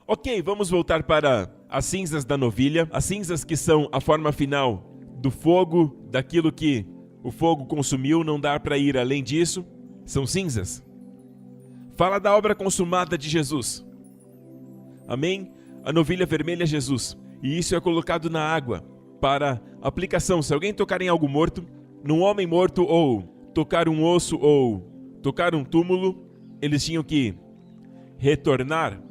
Ok, vamos voltar para as cinzas da novilha. As cinzas que são a forma final do fogo, daquilo que o fogo consumiu, não dá para ir além disso. São cinzas. Fala da obra consumada de Jesus. Amém? A novilha vermelha é Jesus. E isso é colocado na água para aplicação. Se alguém tocar em algo morto, num homem morto, ou tocar um osso, ou tocar um túmulo, eles tinham que retornar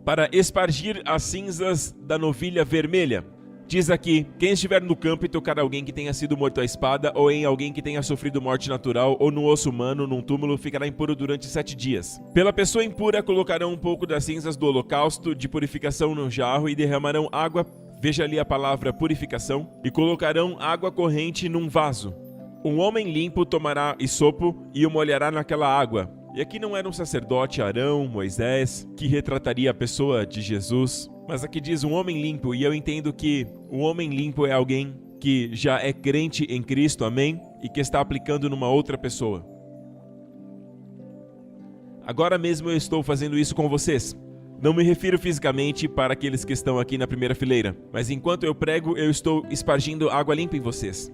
para espargir as cinzas da novilha vermelha. Diz aqui, quem estiver no campo e tocar alguém que tenha sido morto à espada, ou em alguém que tenha sofrido morte natural, ou no osso humano, num túmulo, ficará impuro durante 7 dias. Pela pessoa impura colocarão um pouco das cinzas do holocausto de purificação no jarro e derramarão água, veja ali a palavra purificação, e colocarão água corrente num vaso. Um homem limpo tomará hisopo e o molhará naquela água. E aqui não era um sacerdote, Arão, Moisés, que retrataria a pessoa de Jesus, mas aqui diz um homem limpo, e eu entendo que o homem limpo é alguém que já é crente em Cristo, amém? E que está aplicando numa outra pessoa. Agora mesmo eu estou fazendo isso com vocês. Não me refiro fisicamente para aqueles que estão aqui na primeira fileira, mas enquanto eu prego, eu estou espargindo água limpa em vocês.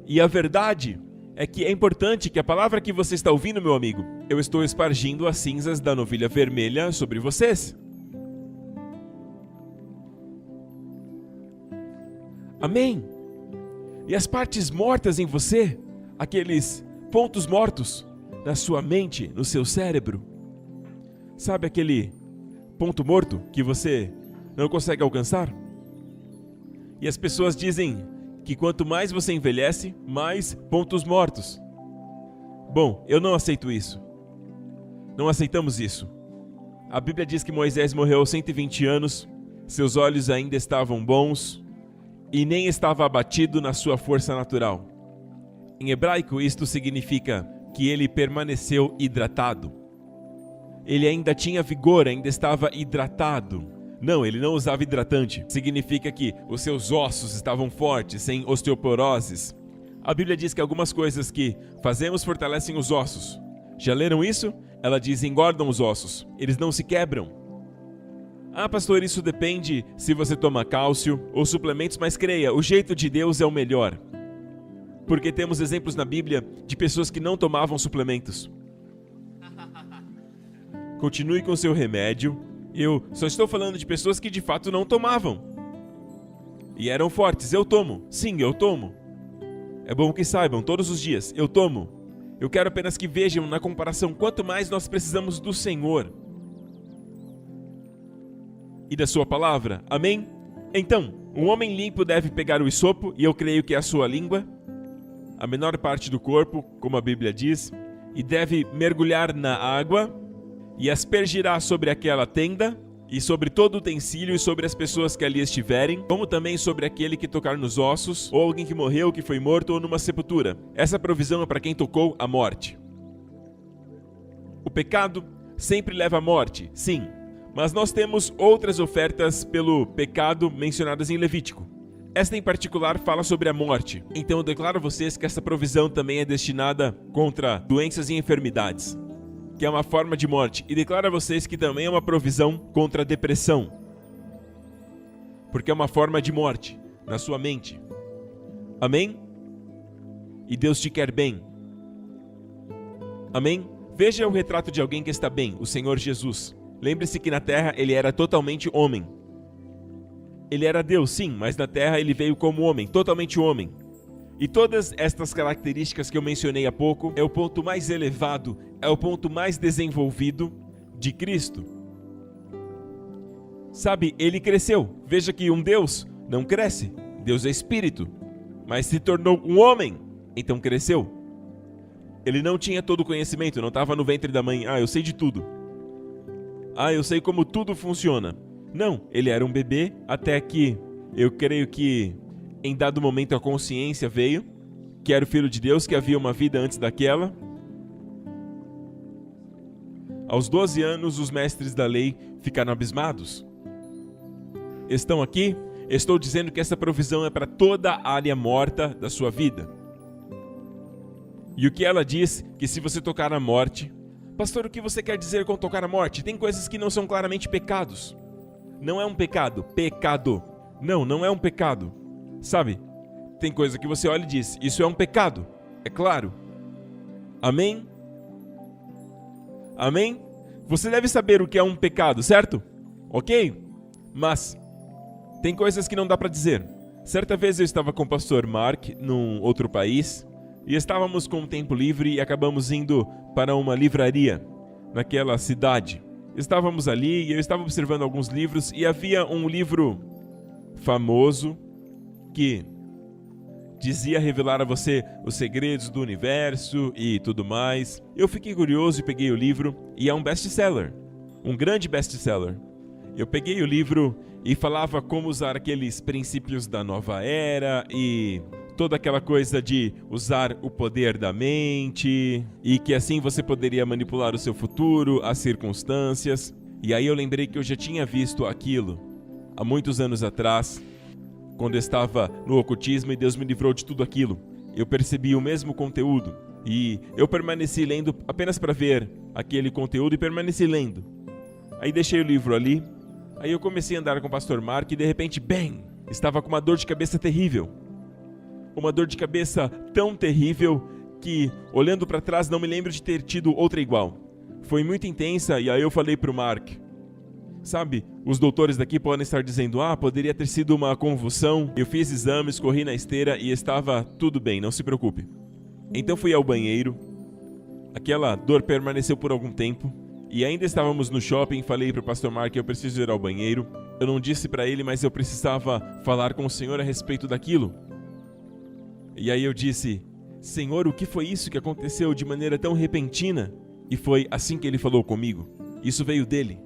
E a verdade é que é importante que a palavra que você está ouvindo, meu amigo, eu estou espargindo as cinzas da novilha vermelha sobre vocês. Amém? E as partes mortas em você, aqueles pontos mortos na sua mente, no seu cérebro, sabe aquele ponto morto que você não consegue alcançar? E as pessoas dizem que quanto mais você envelhece, mais pontos mortos. Bom, eu não aceito isso. Não aceitamos isso. A Bíblia diz que Moisés morreu aos 120 anos, seus olhos ainda estavam bons e nem estava abatido na sua força natural. Em hebraico, isto significa que ele permaneceu hidratado. Ele ainda tinha vigor, ainda estava hidratado. Não, ele não usava hidratante. Significa que os seus ossos estavam fortes, sem osteoporoses. A Bíblia diz que algumas coisas que fazemos fortalecem os ossos. Já leram isso? Ela diz, engordam os ossos. Eles não se quebram. Ah, pastor, isso depende se você toma cálcio ou suplementos, mas creia, o jeito de Deus é o melhor. Porque temos exemplos na Bíblia de pessoas que não tomavam suplementos. Continue com seu remédio. Eu só estou falando de pessoas que de fato não tomavam. E eram fortes. Eu tomo. Sim, eu tomo. É bom que saibam, todos os dias, eu tomo. Eu quero apenas que vejam na comparação quanto mais nós precisamos do Senhor e da sua palavra. Amém? Então, um homem limpo deve pegar o hisopo, e eu creio que é a sua língua, a menor parte do corpo, como a Bíblia diz, e deve mergulhar na água e aspergirá sobre aquela tenda e sobre todo o utensílio e sobre as pessoas que ali estiverem, como também sobre aquele que tocar nos ossos, ou alguém que morreu, que foi morto, ou numa sepultura. Essa provisão é para quem tocou a morte. O pecado sempre leva à morte, sim, mas nós temos outras ofertas pelo pecado mencionadas em Levítico. Esta em particular fala sobre a morte, então eu declaro a vocês que essa provisão também é destinada contra doenças e enfermidades, que é uma forma de morte, e declaro a vocês que também é uma provisão contra a depressão, porque é uma forma de morte na sua mente. Amém? E Deus te quer bem. Amém? Veja o retrato de alguém que está bem, o Senhor Jesus. Lembre-se que na terra ele era totalmente homem. Ele era Deus, sim, mas na terra ele veio como homem, totalmente homem. E todas estas características que eu mencionei há pouco é o ponto mais elevado, é o ponto mais desenvolvido de Cristo. Sabe, ele cresceu. Veja que um Deus não cresce. Deus é espírito, mas se tornou um homem, então cresceu. Ele não tinha todo o conhecimento, não estava no ventre da mãe. Ah, eu sei de tudo. Ah, eu sei como tudo funciona. Não, ele era um bebê até que eu creio que em dado momento a consciência veio, que era o Filho de Deus, que havia uma vida antes daquela. Aos 12 anos, os mestres da lei ficaram abismados. Estão aqui? Estou dizendo que essa provisão é para toda a área morta da sua vida. E o que ela diz? Que se você tocar a morte... Pastor, o que você quer dizer com tocar a morte? Tem coisas que não são claramente pecados. Não é um pecado. Pecado. Não, não é um pecado. Sabe? Tem coisa que você olha e diz, isso é um pecado. É claro. Amém? Amém? Você deve saber o que é um pecado, certo? Ok? Mas tem coisas que não dá para dizer. Certa vez eu estava com o pastor Mark num outro país e estávamos com um tempo livre e acabamos indo para uma livraria naquela cidade. Estávamos ali e eu estava observando alguns livros e havia um livro famoso que dizia revelar a você os segredos do universo e tudo mais. Eu fiquei curioso e peguei o livro e é um best-seller, um grande best-seller. Eu peguei o livro e falava como usar aqueles princípios da nova era e toda aquela coisa de usar o poder da mente e que assim você poderia manipular o seu futuro, as circunstâncias. E aí eu lembrei que eu já tinha visto aquilo há muitos anos atrás, quando eu estava no ocultismo e Deus me livrou de tudo aquilo. Eu percebi o mesmo conteúdo e eu permaneci lendo apenas para ver aquele conteúdo e permaneci lendo. Aí deixei o livro ali, aí eu comecei a andar com o pastor Mark e de repente, bem, estava com uma dor de cabeça terrível. Uma dor de cabeça tão terrível que, olhando para trás, não me lembro de ter tido outra igual. Foi muito intensa e aí eu falei para o Mark, sabe, os doutores daqui podem estar dizendo, poderia ter sido uma convulsão, eu fiz exames, corri na esteira e estava tudo bem, não se preocupe. Então fui ao banheiro, aquela dor permaneceu por algum tempo, e ainda estávamos no shopping, falei para o pastor Mark que eu preciso ir ao banheiro. Eu não disse para ele, mas eu precisava falar com o Senhor a respeito daquilo. E aí eu disse, Senhor, o que foi isso que aconteceu de maneira tão repentina? E foi assim que ele falou comigo. Isso veio dele.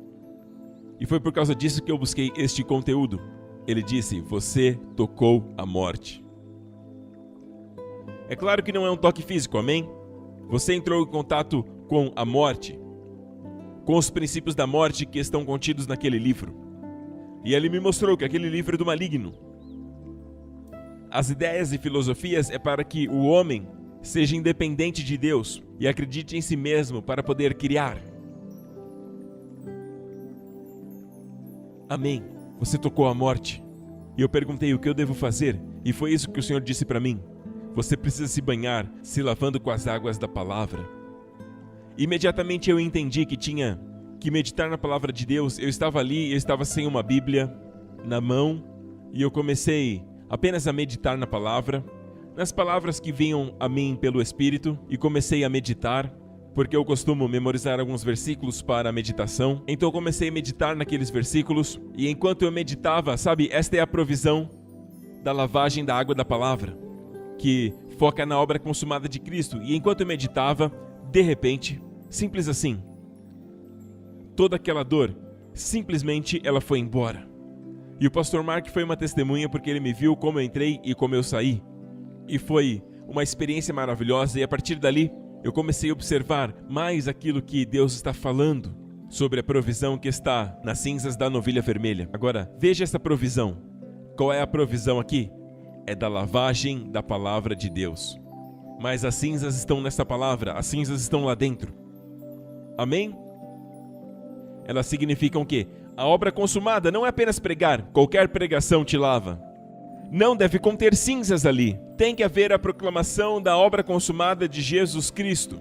E foi por causa disso que eu busquei este conteúdo. Ele disse, você tocou a morte. É claro que não é um toque físico, amém? Você entrou em contato com a morte, com os princípios da morte que estão contidos naquele livro. E ele me mostrou que aquele livro é do maligno. As ideias e filosofias é para que o homem seja independente de Deus e acredite em si mesmo para poder criar. Amém. Você tocou a morte. E eu perguntei o que eu devo fazer, e foi isso que o Senhor disse para mim. Você precisa se banhar, se lavando com as águas da palavra. Imediatamente eu entendi que tinha que meditar na palavra de Deus. Eu estava ali, eu estava sem uma Bíblia na mão, e eu comecei apenas a meditar na palavra, nas palavras que vinham a mim pelo Espírito, e comecei a meditar, porque eu costumo memorizar alguns versículos para a meditação. Então eu comecei a meditar naqueles versículos, e enquanto eu meditava, sabe, esta é a provisão da lavagem da água da palavra, que foca na obra consumada de Cristo. E enquanto eu meditava, de repente, simples assim, toda aquela dor, simplesmente ela foi embora. E o pastor Mark foi uma testemunha porque ele me viu como eu entrei e como eu saí. E foi uma experiência maravilhosa, e a partir dali eu comecei a observar mais aquilo que Deus está falando sobre a provisão que está nas cinzas da novilha vermelha. Agora, veja essa provisão. Qual é a provisão aqui? É da lavagem da palavra de Deus. Mas as cinzas estão nessa palavra, as cinzas estão lá dentro. Amém? Elas significam o quê? A obra consumada não é apenas pregar, qualquer pregação te lava. Não deve conter cinzas ali. Tem que haver a proclamação da obra consumada de Jesus Cristo.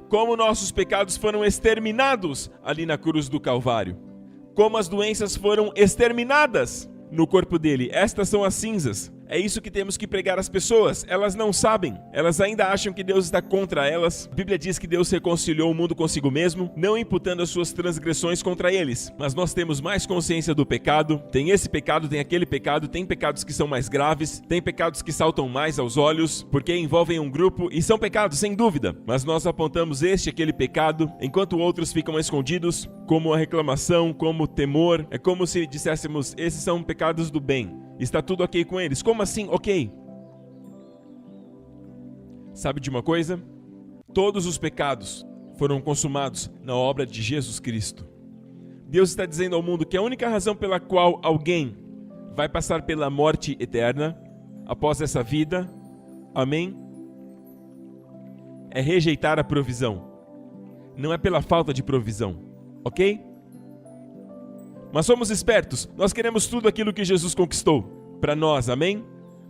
Como nossos pecados foram exterminados ali na cruz do Calvário. Como as doenças foram exterminadas no corpo dele. Estas são as cinzas. É isso que temos que pregar às pessoas. Elas não sabem. Elas ainda acham que Deus está contra elas. A Bíblia diz que Deus reconciliou o mundo consigo mesmo, não imputando as suas transgressões contra eles. Mas nós temos mais consciência do pecado. Tem esse pecado, tem aquele pecado, tem pecados que são mais graves, tem pecados que saltam mais aos olhos, porque envolvem um grupo e são pecados, sem dúvida. Mas nós apontamos este e aquele pecado, enquanto outros ficam escondidos, como a reclamação, como o temor. É como se disséssemos, esses são pecados do bem. Está tudo ok com eles. Como assim? Ok. Sabe de uma coisa? Todos os pecados foram consumados na obra de Jesus Cristo. Deus está dizendo ao mundo que a única razão pela qual alguém vai passar pela morte eterna após essa vida, amém, é rejeitar a provisão. Não é pela falta de provisão, ok? Mas somos espertos, nós queremos tudo aquilo que Jesus conquistou para nós, amém?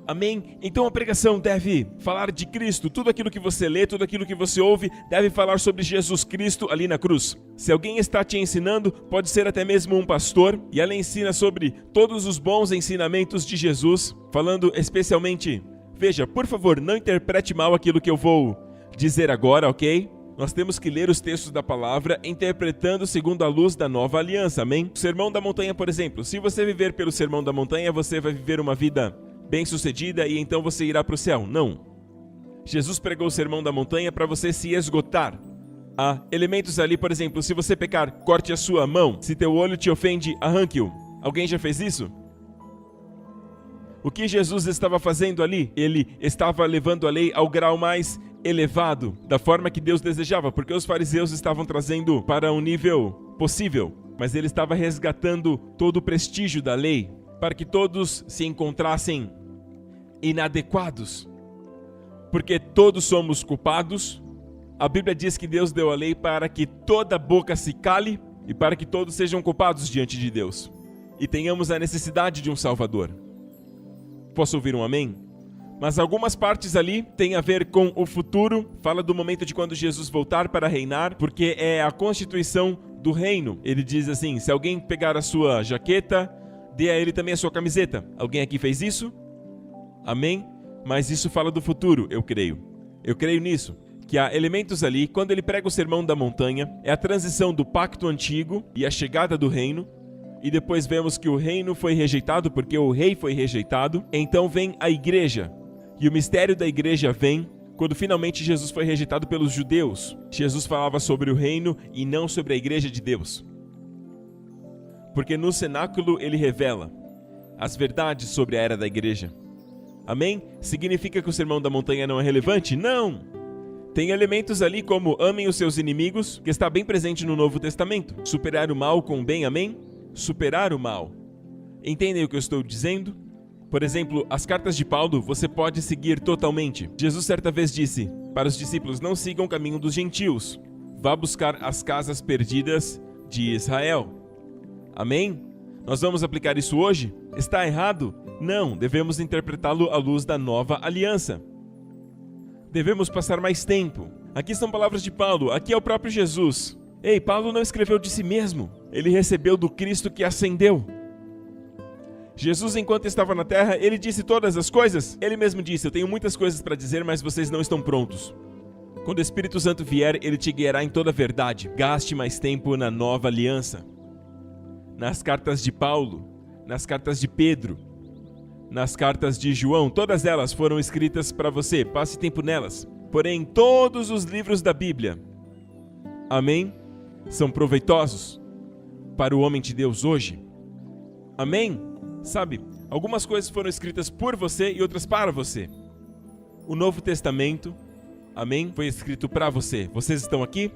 Amém? Então a pregação deve falar de Cristo, tudo aquilo que você lê, tudo aquilo que você ouve, deve falar sobre Jesus Cristo ali na cruz. Se alguém está te ensinando, pode ser até mesmo um pastor, e ela ensina sobre todos os bons ensinamentos de Jesus, falando especialmente, veja, por favor, não interprete mal aquilo que eu vou dizer agora, ok? Nós temos que ler os textos da palavra interpretando segundo a luz da nova aliança, amém? O Sermão da Montanha, por exemplo, se você viver pelo Sermão da Montanha, você vai viver uma vida bem-sucedida e então você irá para o céu. Não. Jesus pregou o Sermão da Montanha para você se esgotar. Há elementos ali, por exemplo, se você pecar, corte a sua mão. Se teu olho te ofende, arranque-o. Alguém já fez isso? O que Jesus estava fazendo ali? Ele estava levando a lei ao grau mais elevado, da forma que Deus desejava, porque os fariseus estavam trazendo para um nível possível, mas ele estava resgatando todo o prestígio da lei, para que todos se encontrassem inadequados, porque todos somos culpados. A Bíblia diz que Deus deu a lei para que toda boca se cale e para que todos sejam culpados diante de Deus e tenhamos a necessidade de um Salvador. Posso ouvir um amém? Mas algumas partes ali têm a ver com o futuro, fala do momento de quando Jesus voltar para reinar, porque é a constituição do reino. Ele diz assim, se alguém pegar a sua jaqueta, dê a ele também a sua camiseta. Alguém aqui fez isso? Amém? Mas isso fala do futuro, eu creio. Eu creio nisso. Que há elementos ali, quando ele prega o Sermão da Montanha, é a transição do pacto antigo e a chegada do reino. E depois vemos que o reino foi rejeitado porque o rei foi rejeitado. Então vem a igreja. E o mistério da igreja vem quando finalmente Jesus foi rejeitado pelos judeus. Jesus falava sobre o reino e não sobre a igreja de Deus. Porque no cenáculo ele revela as verdades sobre a era da igreja. Amém? Significa que o Sermão da Montanha não é relevante? Não! Tem elementos ali como amem os seus inimigos, que está bem presente no Novo Testamento. Superar o mal com o bem, amém? Superar o mal. Entendem o que eu estou dizendo? Por exemplo, as cartas de Paulo você pode seguir totalmente. Jesus certa vez disse para os discípulos, não sigam o caminho dos gentios. Vá buscar as casas perdidas de Israel. Amém? Nós vamos aplicar isso hoje? Está errado? Não, devemos interpretá-lo à luz da nova aliança. Devemos passar mais tempo. Aqui são palavras de Paulo, aqui é o próprio Jesus. Ei, Paulo não escreveu de si mesmo. Ele recebeu do Cristo que ascendeu. Jesus, enquanto estava na terra, ele disse todas as coisas. Ele mesmo disse, eu tenho muitas coisas para dizer, mas vocês não estão prontos. Quando o Espírito Santo vier, ele te guiará em toda a verdade. Gaste mais tempo na nova aliança. Nas cartas de Paulo, nas cartas de Pedro, nas cartas de João, todas elas foram escritas para você. Passe tempo nelas. Porém, todos os livros da Bíblia, amém, são proveitosos para o homem de Deus hoje. Amém? Sabe, algumas coisas foram escritas por você e outras para você. O Novo Testamento, amém, foi escrito para você. Vocês estão aqui?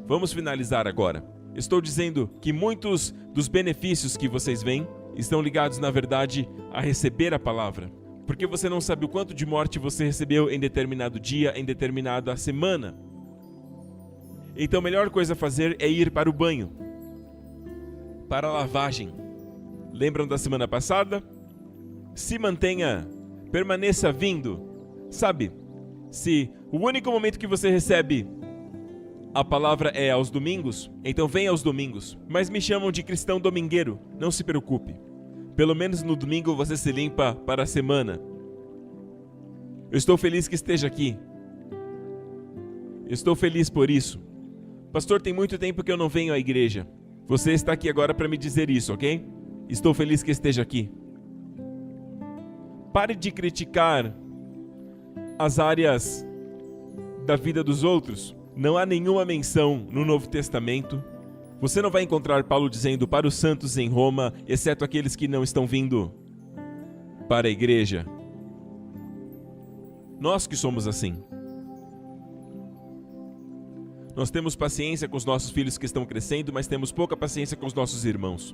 Vamos finalizar agora. Estou dizendo que muitos dos benefícios que vocês veem estão ligados, na verdade, a receber a palavra. Porque você não sabe o quanto de morte você recebeu em determinado dia, em determinada semana. Então a melhor coisa a fazer é ir para o banho, para a lavagem. Lembram da semana passada? Se mantenha, permaneça vindo. Sabe, se o único momento que você recebe a palavra é aos domingos, então venha aos domingos. Mas me chamam de cristão domingueiro, não se preocupe. Pelo menos no domingo você se limpa para a semana. Eu estou feliz que esteja aqui. Eu estou feliz por isso. Pastor, tem muito tempo que eu não venho à igreja. Você está aqui agora para me dizer isso, ok? Estou feliz que esteja aqui. Pare de criticar as áreas da vida dos outros. Não há nenhuma menção no Novo Testamento. Você não vai encontrar Paulo dizendo para os santos em Roma, exceto aqueles que não estão vindo para a igreja. Nós que somos assim. Nós temos paciência com os nossos filhos que estão crescendo, mas temos pouca paciência com os nossos irmãos.